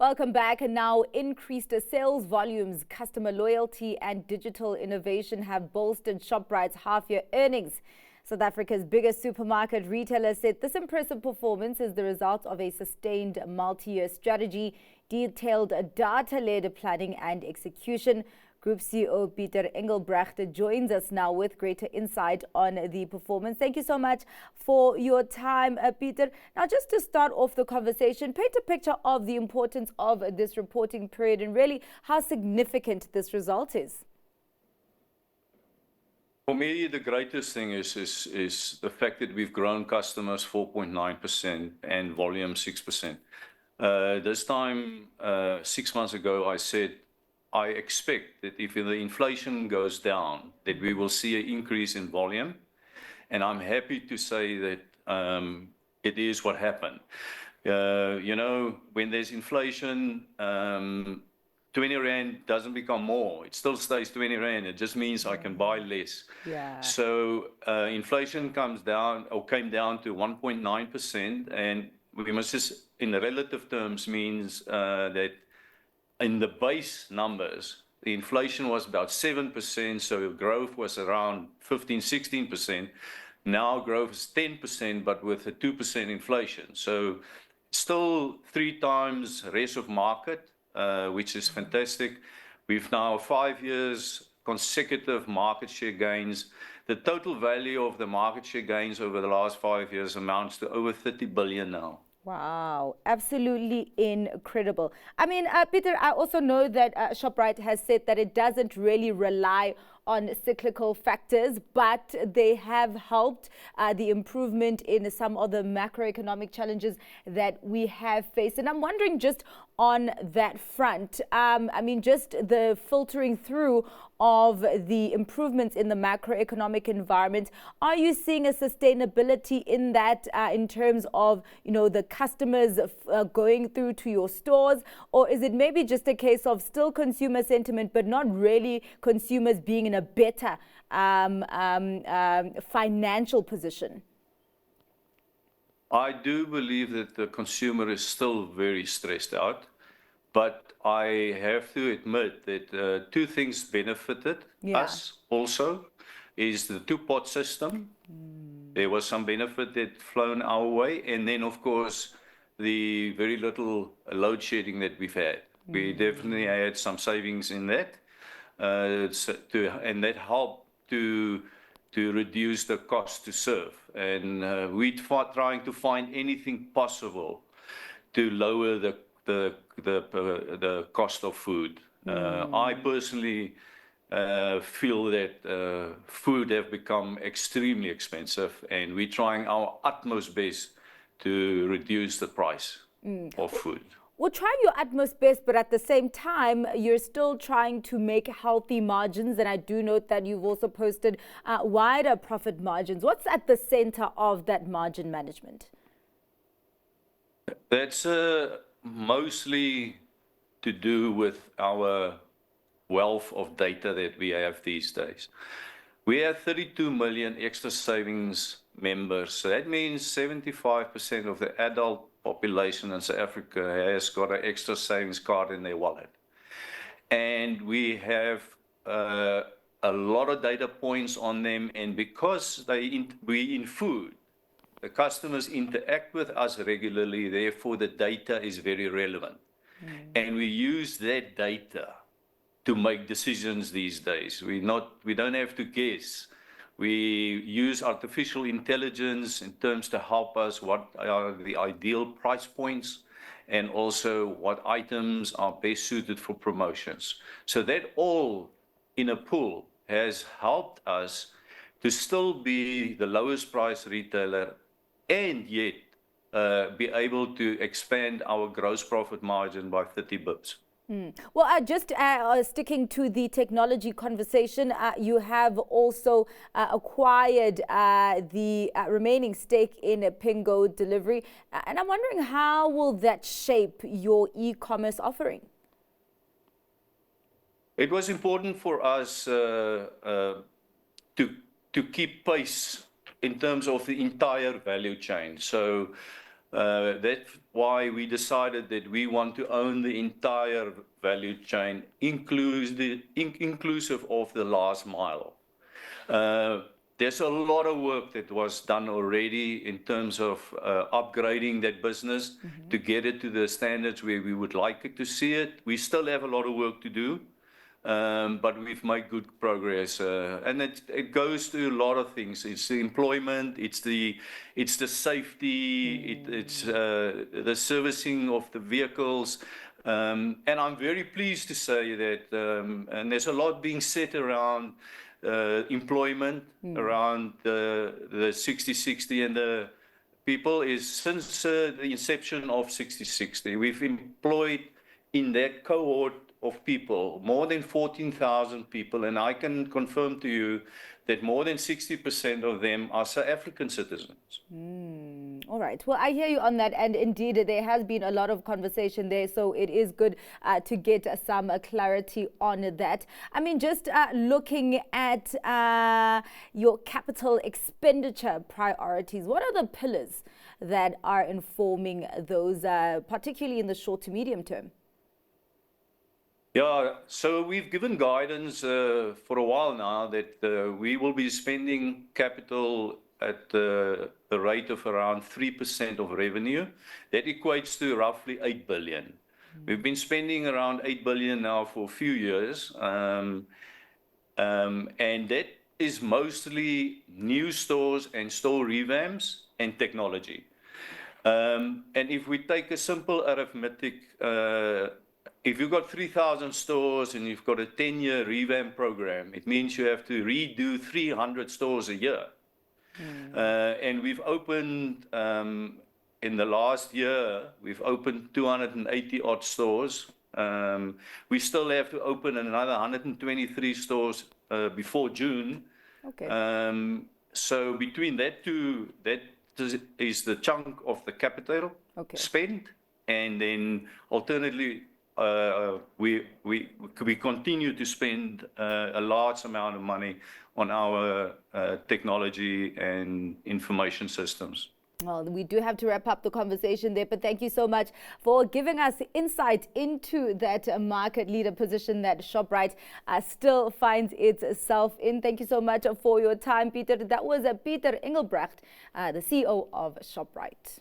Welcome back. And now increased sales volumes, customer loyalty and digital innovation have bolstered Shoprite's half-year earnings. South Africa's biggest supermarket retailer said this impressive performance is the result of a sustained multi-year strategy, detailed data-led planning and execution. Group CEO Pieter Engelbrecht joins us now with greater insight on the performance. Thank you so much for your time, Pieter. Now, just to start off the conversation, paint a picture of the importance of this reporting period and really how significant this result is. For me, the greatest thing is the fact that we've grown customers 4.9% and volume 6%. This time, 6 months ago, I said, I expect that if the inflation goes down, that we will see an increase in volume. And I'm happy to say that it is what happened. When there's inflation, 20 Rand doesn't become more. It still stays 20 Rand. It just means I can buy less. Yeah. So inflation came down to 1.9%. And we must just, in relative terms, means that in the base numbers, the inflation was about 7%, so growth was around 15-16%. Now growth is 10%, but with a 2% inflation. So still 3 times rest of market, which is fantastic. We've now 5 years consecutive market share gains. The total value of the market share gains over the last 5 years amounts to over 30 billion now. Wow, absolutely incredible. I mean, Pieter, I also know that Shoprite has said that it doesn't really rely on cyclical factors, but they have helped the improvement in some of the macroeconomic challenges that we have faced. And I'm wondering just on that front, I mean, just the filtering through of the improvements in the macroeconomic environment, are you seeing a sustainability in that in terms of, the customers going through to your stores? Or is it maybe just a case of still consumer sentiment, but not really consumers being in a better financial position? I do believe that the consumer is still very stressed out. But I have to admit that 2 things benefited us also, is the 2-pot system. There was some benefit that flown our way. And then, of course, the very little load shedding that we've had. We definitely had some savings in that. And that helped to reduce the cost to serve. And we're trying to find anything possible to lower the cost of food. I personally feel that food have become extremely expensive, and we're trying our utmost best to reduce the price of food. Well, try your utmost best, but at the same time, you're still trying to make healthy margins. And I do note that you've also posted wider profit margins. What's at the center of that margin management? That's mostly to do with our wealth of data that we have these days. We have 32 million extra savings members. So that means 75% of the adult population in South Africa has got an extra savings card in their wallet. And we have a lot of data points on them. And because we in food, the customers interact with us regularly, therefore the data is very relevant. And we use that data to make decisions these days. We don't have to guess. We use artificial intelligence in terms to help us what are the ideal price points and also what items are best suited for promotions. So that all in a pool has helped us to still be the lowest price retailer and yet be able to expand our gross profit margin by 30 bips. Well, just sticking to the technology conversation, you have also acquired the remaining stake in Pingo Delivery. And I'm wondering, how will that shape your e-commerce offering? It was important for us to keep pace in terms of the entire value chain. So That's why we decided that we want to own the entire value chain, inclusive of the last mile. There's a lot of work that was done already in terms of upgrading that business to get it to the standards where we would like it to see it. We still have a lot of work to do, but we've made good progress. And it goes to a lot of things. It's the employment, it's the safety, it's the servicing of the vehicles. And I'm very pleased to say that, and there's a lot being said around employment, around the 60/60 and the people is since the inception of 60/60, we've employed in that cohort of people more than 14,000 people, and I can confirm to you that more than 60% of them are South African citizens. All right. Well, I hear you on that. And indeed, there has been a lot of conversation there. So it is good to get some clarity on that. I mean, just looking at your capital expenditure priorities, what are the pillars that are informing those, particularly in the short to medium term? Yeah, so we've given guidance for a while now that we will be spending capital at the rate of around 3% of revenue. That equates to roughly 8 billion. We've been spending around 8 billion now for a few years, and that is mostly new stores and store revamps and technology. And if we take a simple arithmetic, if you've got 3,000 stores and you've got a 10-year revamp program, it means you have to redo 300 stores a year. And we've opened, in the last year, we've opened 280 odd stores. We still have to open another 123 stores before June. Okay. So between that two, that is the chunk of the capital spent. And then alternately, we continue to spend a large amount of money on our technology and information systems. Well, we do have to wrap up the conversation there, but thank you so much for giving us insight into that market leader position that Shoprite still finds itself in. Thank you so much for your time, Pieter. That was Pieter Engelbrecht, the CEO of Shoprite.